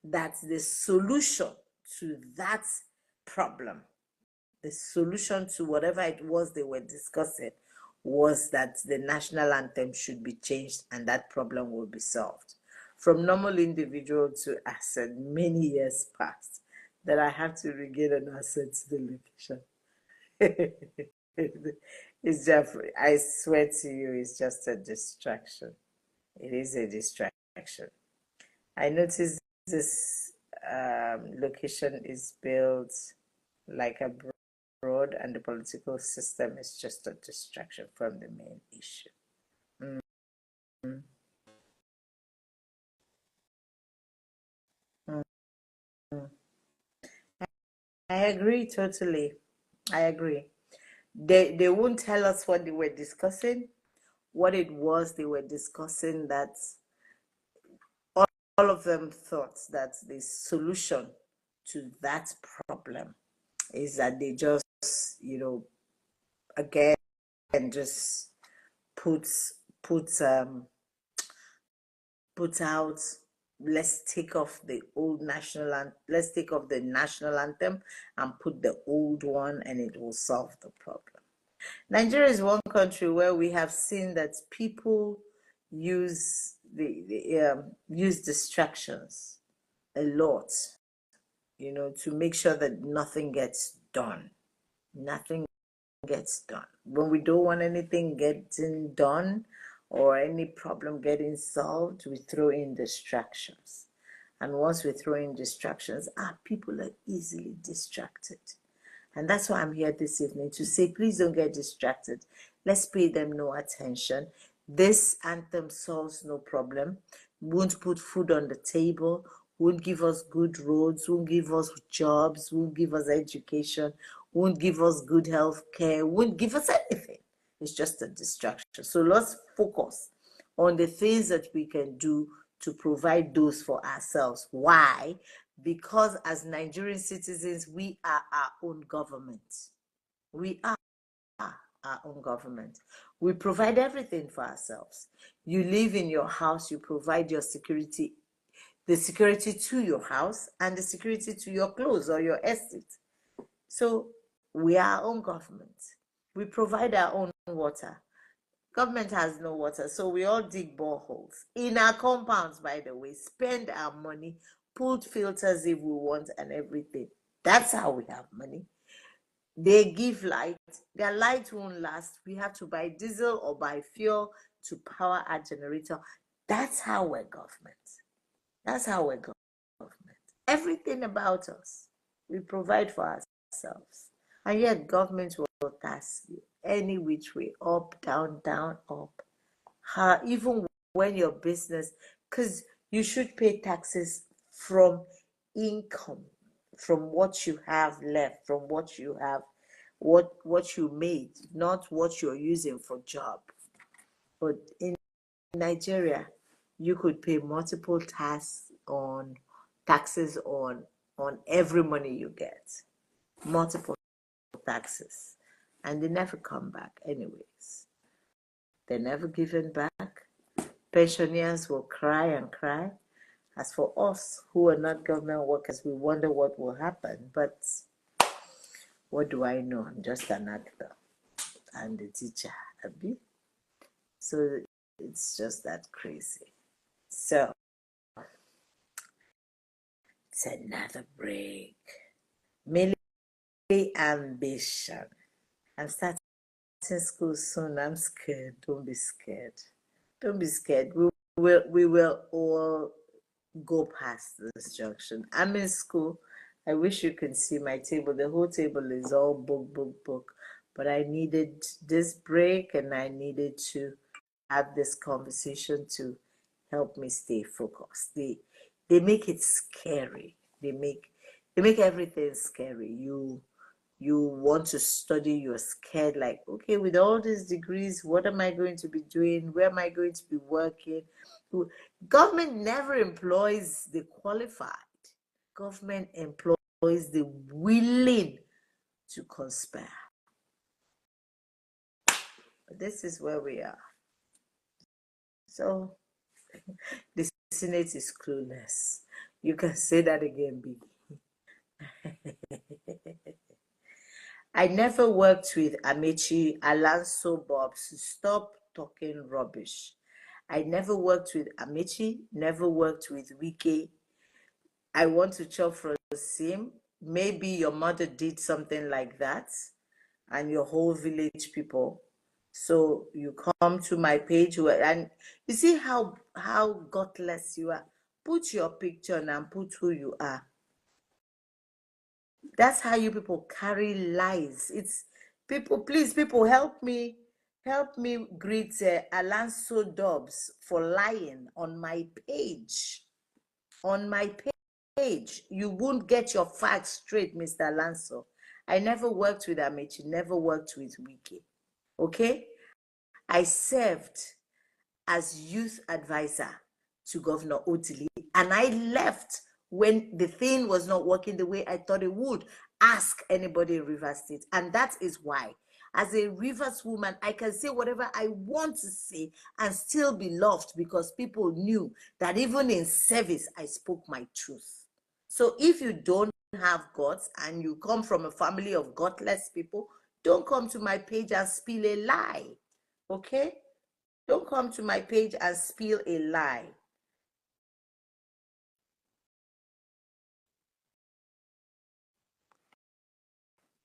Speaker 2: that the solution to that problem The solution to whatever it was they were discussing was that the national anthem should be changed and that problem will be solved. From normal individual to asset, many years passed that I had to regain an asset to the location. It's just, I swear to you, it's just a distraction. It is a distraction. I noticed this location is built like a broad, and the political system is just a distraction from the main issue. Mm. Mm. I agree totally. I agree. They won't tell us what they were discussing, what it was they were discussing, that all of them thought that the solution to that problem is that they just, again, just put put um put out, let's take off the old national anthem, let's take off the national anthem and put the old one, and it will solve the problem. Nigeria is one country where we have seen that people use use distractions a lot, to make sure that nothing gets done. Nothing gets done. When we don't want anything getting done or any problem getting solved, we throw in distractions. And once we throw in distractions, people are easily distracted. And that's why I'm here this evening to say, please don't get distracted. Let's pay them no attention. This anthem solves no problem, won't put food on the table, won't give us good roads, won't give us jobs, won't give us education, won't give us good health care, won't give us anything. It's just a distraction. So let's focus on the things that we can do to provide those for ourselves. Why? Because as Nigerian citizens, we are our own government. We are our own government. We provide everything for ourselves. You live in your house, you provide your security, the security to your house and the security to your clothes or your estate. So we are our own government. We provide our own water. Government has no water, so we all dig boreholes in our compounds, by the way, spend our money, put filters if we want and everything. That's how we have money. They give light. Their light won't last. We have to buy diesel or buy fuel to power our generator. That's how we're government. That's how we're government. Everything about us, we provide for ourselves. And yet government will tax you any which way, up, down, down, up. Even when your business, because you should pay taxes from income, from what you have left, from what you have, what you made, not what you're using for job. But in Nigeria, you could pay multiple taxes on every money you get, multiple taxes, and they never come back anyways. They're never given back. Pensioners will cry and cry. As for us who are not government workers, we wonder what will happen. But what do I know? I'm just an actor and a teacher, Abby. So it's just that crazy. So it's another break. Mainly ambition. I'm starting school soon. I'm scared. Don't be scared. Don't be scared. We will all go past this junction. I'm in school. I wish you could see my table. The whole table is all book. But I needed this break and I needed to have this conversation to help me stay focused. They make it scary. They make everything scary. You want to study, you're scared, like, okay, with all these degrees, what am I going to be doing? Where am I going to be working? Government never employs the qualified. Government employs the willing to conspire. But this is where we are. So the Senate is clueless. You can say that again, Biggie. I never worked with Amechi, Alonso Bobs. Stop talking rubbish. I never worked with Amechi, never worked with Wike. I want to chop from Sim. Maybe your mother did something like that and your whole village people. So you come to my page and you see how godless you are. Put your picture and put who you are. That's how you people carry lies. It's people, please, people, help me greet Alonso Dobbs for lying on my page. On my page, you won't get your facts straight, Mr. Alonso. I never worked with Amechi, never worked with Wiki. Okay? I served as youth advisor to Governor Otili, and I left when the thing was not working the way I thought it would. Ask anybody in Rivers State, and that is why, as a Rivers woman, I can say whatever I want to say and still be loved, because people knew that even in service, I spoke my truth. So if you don't have guts and you come from a family of godless people, don't come to my page and spill a lie, okay? Don't come to my page and spill a lie.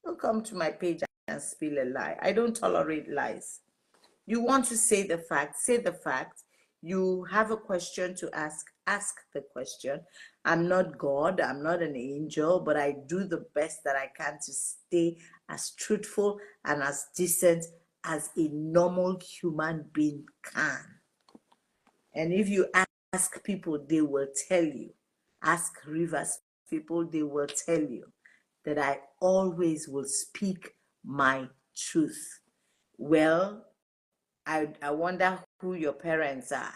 Speaker 2: Don't come to my page and spill a lie. I don't tolerate lies. You want to say the fact, say the fact. You have a question to ask the question. I'm not God, I'm not an angel, but I do the best that I can to stay as truthful and as decent as a normal human being can. And if you ask people, they will tell you. Ask Rivers people, they will tell you that I always will speak my truth. Well, I wonder who your parents are.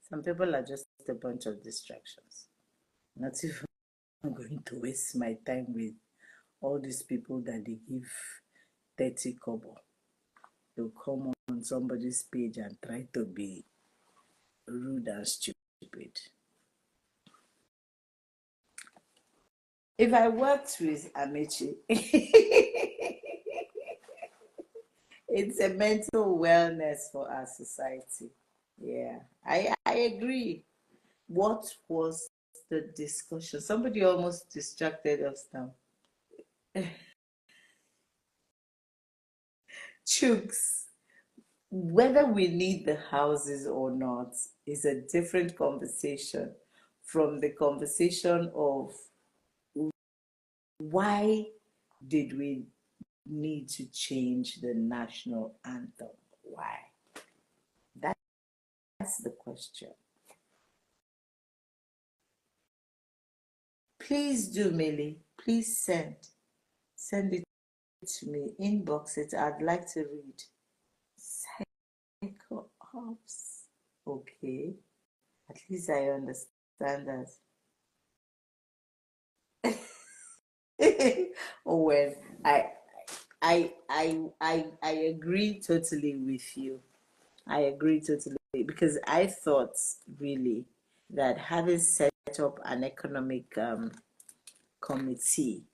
Speaker 2: Some people are just a bunch of distractions. Not even I'm going to waste my time with all these people that they give 30 kobo. They'll come on somebody's page and try to be rude and stupid. If I worked with Amechi, it's a mental wellness for our society. Yeah, I agree. What was the discussion? Somebody almost distracted us now. Chooks, whether we need the houses or not is a different conversation from the conversation of why did we need to change the national anthem? Why? That's the question. Please do, Millie. Please send it to me. Inbox it. I'd like to read. Psycho ops. Okay. At least I understand that. Oh well, I agree totally with you. I agree totally, because I thought really that having set up an economic committee,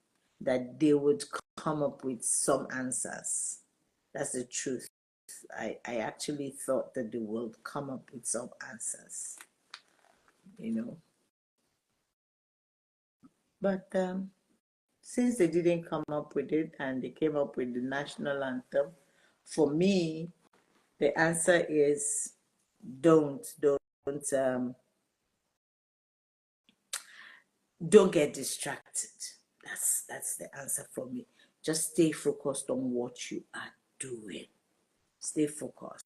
Speaker 2: that they would come up with some answers. That's the truth. I actually thought that they would come up with some answers, you know. But since they didn't come up with it and they came up with the national anthem, for me, the answer is don't get distracted. That's the answer for me. Just stay focused on what you are doing. Stay focused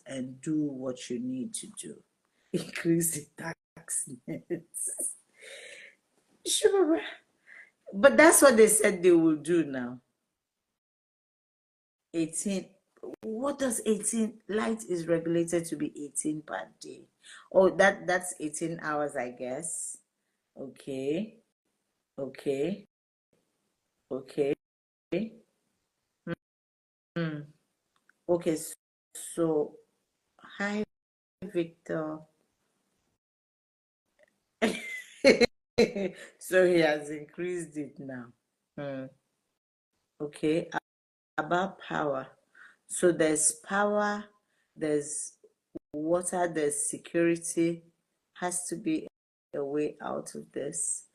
Speaker 2: and do what you need to do. Increase the tax nets. Sure. But that's what they said they will do now. 18. What does 18? Light is regulated to be 18 per day. Oh, that's 18 hours, I guess. Okay. Okay. Okay. Hmm. Okay. So, hi, Victor. So he has increased it now. Hmm. Okay. About power. So there's power, there's water, there's security. Has to be a way out of this.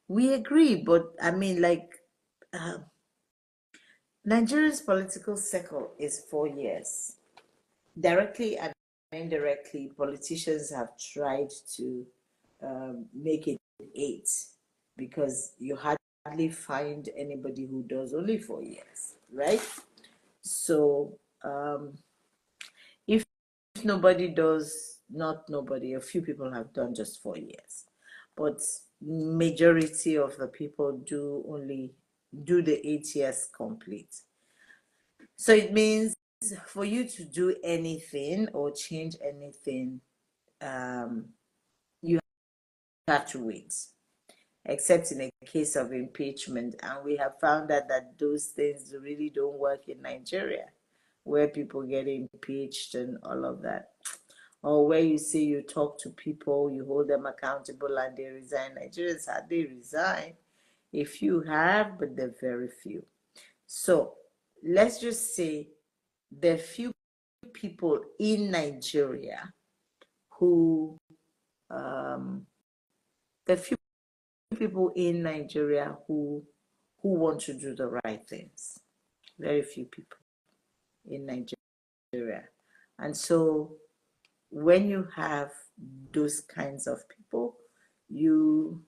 Speaker 2: We agree, but I mean, like, uh, Nigeria's political cycle is 4 years. Directly and indirectly, politicians have tried to make it 8 because you hardly find anybody who does only 4 years, right? So if nobody does, not nobody, a few people have done just 4 years, but majority of the people do the 8 years complete. So it means for you to do anything or change anything, you have to wait, except in a case of impeachment. And we have found out that those things really don't work in Nigeria, where people get impeached and all of that. Or where you say you talk to people, you hold them accountable and they resign. Nigerians hardly resign. A few have, but they're very few. So let's just say there are few people in Nigeria who there are few people in Nigeria who want to do the right things. Very few people in Nigeria. And so when you have those kinds of people, you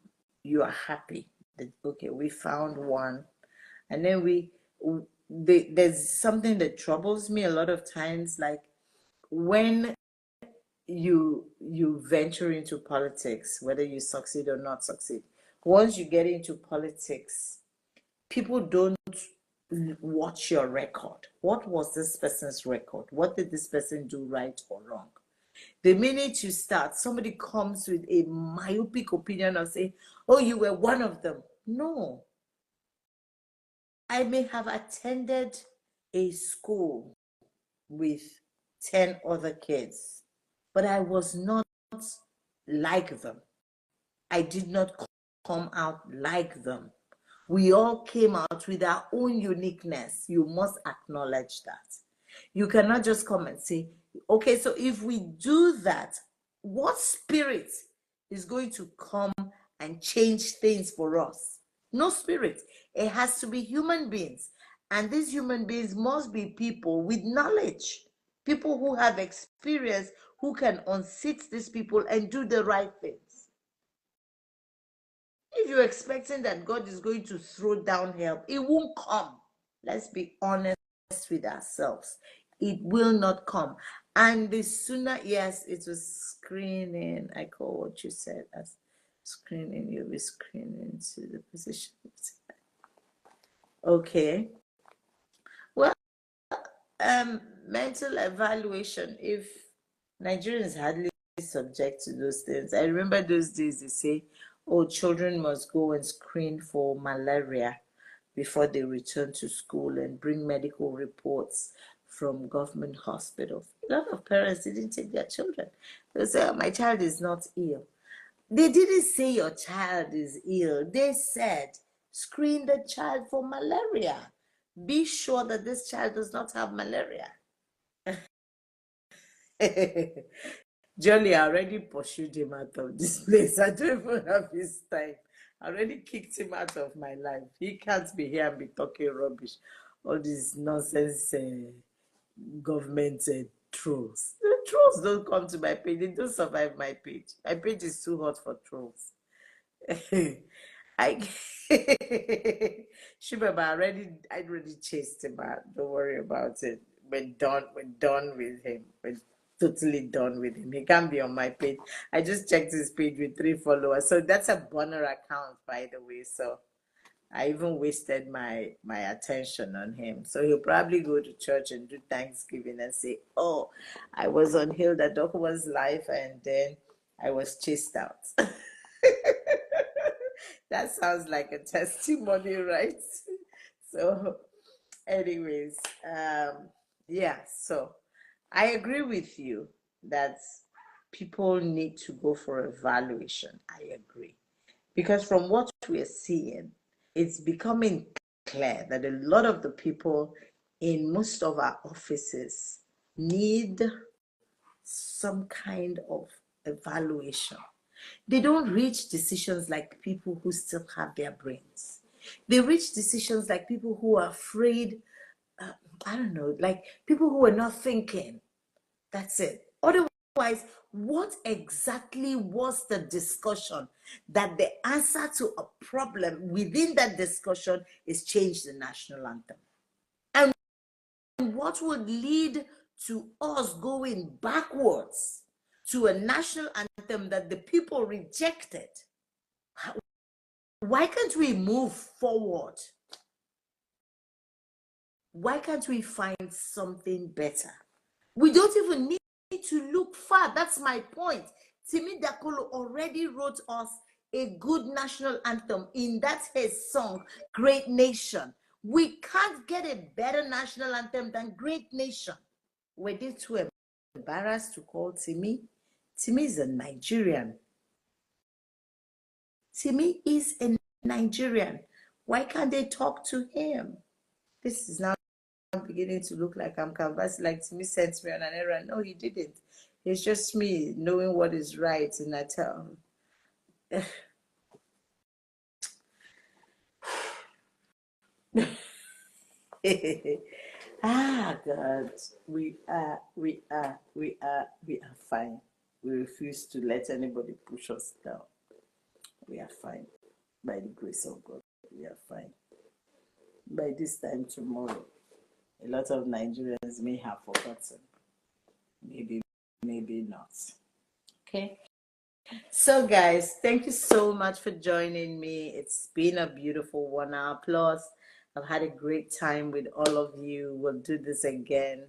Speaker 2: are happy that okay, we found one. And then there's something that troubles me a lot of times, like when you venture into politics, whether you succeed or not succeed, once you get into politics, people don't watch your record. What was this person's record? What did this person do right or wrong? The minute you start, somebody comes with a myopic opinion of saying, oh, you were one of them. No. I may have attended a school with 10 other kids, but I was not like them. I did not come out like them. We all came out with our own uniqueness. You must acknowledge that. You cannot just come and say, okay, so if we do that, what spirit is going to come and change things for us? No spirit. It has to be human beings. And these human beings must be people with knowledge, people who have experience, who can unseat these people and do the right things. If you're expecting that God is going to throw down help, it won't come. Let's be honest with ourselves. It will not come. And the sooner, yes, it was screening. I call what you said as screening. You'll be screening to the position. Okay. Well, mental evaluation. If Nigerians hardly subject to those things, I remember those days they say, oh, children must go and screen for malaria before they return to school and bring medical reports from government hospitals. A lot of parents didn't take their children. They say, oh, my child is not ill. They didn't say your child is ill. They said, screen the child for malaria. Be sure that this child does not have malaria. Jolly, I already pursued him out of this place. I don't even have his time. I already kicked him out of my life. He can't be here and be talking rubbish. All these nonsense government trolls. The trolls don't come to my page. They don't survive my page. My page is too hot for trolls. I Shibaba I already chased him out. Don't worry about it. We're done with him. We're totally done with him. He can't be on my page. I just checked his page with 3 followers. So that's a burner account, by the way. So I even wasted my attention on him. So he'll probably go to church and do Thanksgiving and say, oh, I was on Hilda Dokunbo's life and then I was chased out. That sounds like a testimony, right? So, anyways, yeah, so I agree with you that people need to go for evaluation. I agree. Because from what we're seeing, it's becoming clear that a lot of the people in most of our offices need some kind of evaluation. They don't reach decisions like people who still have their brains. They reach decisions like people who are afraid, I don't know, like people who are not thinking. That's it. Otherwise, what exactly was the discussion that the answer to a problem within that discussion is change the national anthem? And what would lead to us going backwards to a national anthem that the people rejected? Why can't we move forward? Why can't we find something better? We don't even need to look far. That's my point. Timi Dakolo already wrote us a good national anthem in that his song, Great Nation. We can't get a better national anthem than Great Nation. Were they too embarrassed to call Timi? Timi is a Nigerian. Timi is a Nigerian. Why can't they talk to him? This is now beginning to look like I'm canvassing, like Timi sent me on an errand. No, he didn't. It's just me knowing what is right in that town. God, we are fine. We refuse to let anybody push us down. We are fine. By the grace of God, we are fine. By this time tomorrow, a lot of Nigerians may have forgotten. Maybe not. Okay. So, guys, thank you so much for joining me. It's been a beautiful 1 hour plus. I've had a great time with all of you. We'll do this again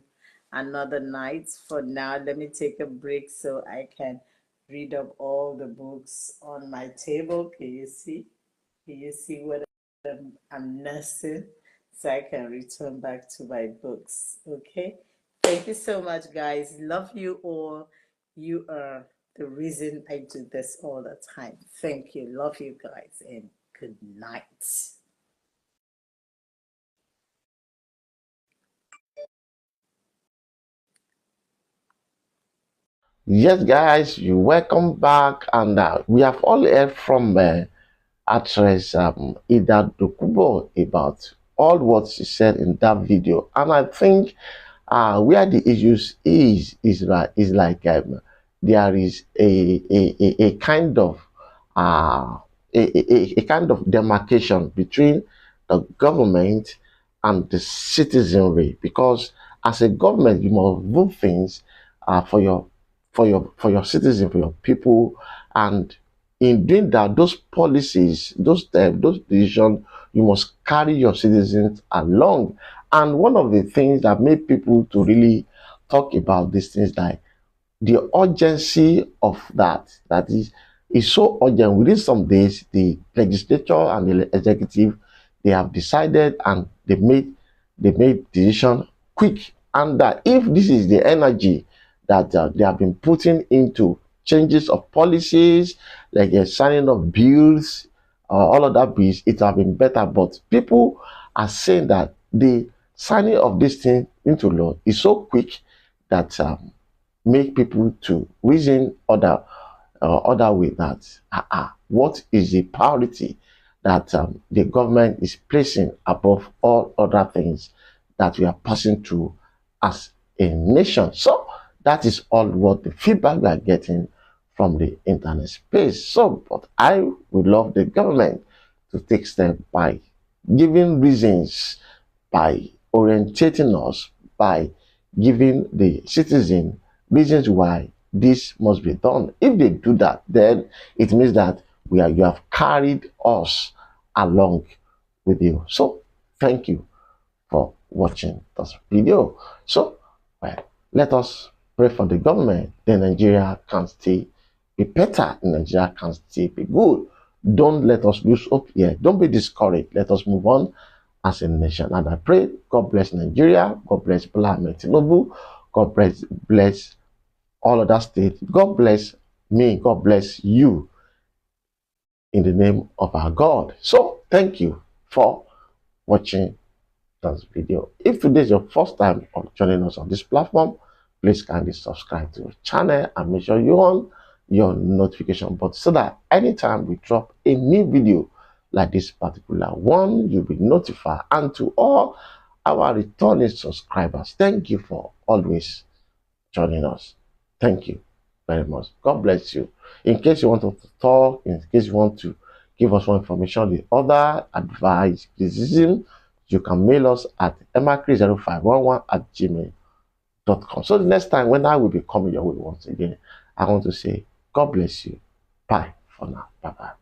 Speaker 2: another night. For now, let me take a break so I can read up all the books on my table. Can you see? Can you see what I'm nursing? So I can return back to my books. Okay. Thank you so much, guys. Love you all. You are the reason I do this all the time. Thank you. Love you guys, and good night.
Speaker 1: Yes, guys, you welcome back, and we have all heard from actress Hilda Dokunbo about all what she said in that video, and I think where the issues is like there is a kind of a kind of demarcation between the government and the citizenry, because as a government you must do things for your citizens, for your people, and in doing that, those policies, those decisions, you must carry your citizens along. And one of the things that made people to really talk about these things, like the urgency of that is so urgent. Within some days, the legislature and the executive, they have decided, and they made decision quick. And that if this is the energy that they have been putting into changes of policies, like signing of bills, all of that bills, it have been better. But people are saying that the signing of this thing into law is so quick that make people to reason other way, that what is the priority that the government is placing above all other things that we are passing through as a nation. So that is all what the feedback we are getting from the internet space. So, but I would love the government to take steps by giving reasons, by orientating us, by giving the citizen reasons why this must be done. If they do that, then it means that you have carried us along with you. So thank you for watching this video. So, well, let us pray for the government. Then Nigeria can still be better. Nigeria can still be good. Don't let us lose hope here. Don't be discouraged. Let us move on as a nation. And I pray God bless Nigeria. God bless Bola Ahmed Tinubu. God bless all other states. God bless me. God bless you in the name of our God. So thank you for watching this video. If today is your first time of joining us on this platform, please kindly subscribe to the channel and make sure you on your notification button so that anytime we drop a new video like this particular one, you'll be notified. And to all our returning subscribers, thank you for always joining us. Thank you very much. God bless you. In case you want to talk, in case you want to give us more information, the other advice, criticism, you can mail us at emakri0511@gmail.com. So the next time when I will be coming your way once again, I want to say God bless you. Bye for now. Bye-bye.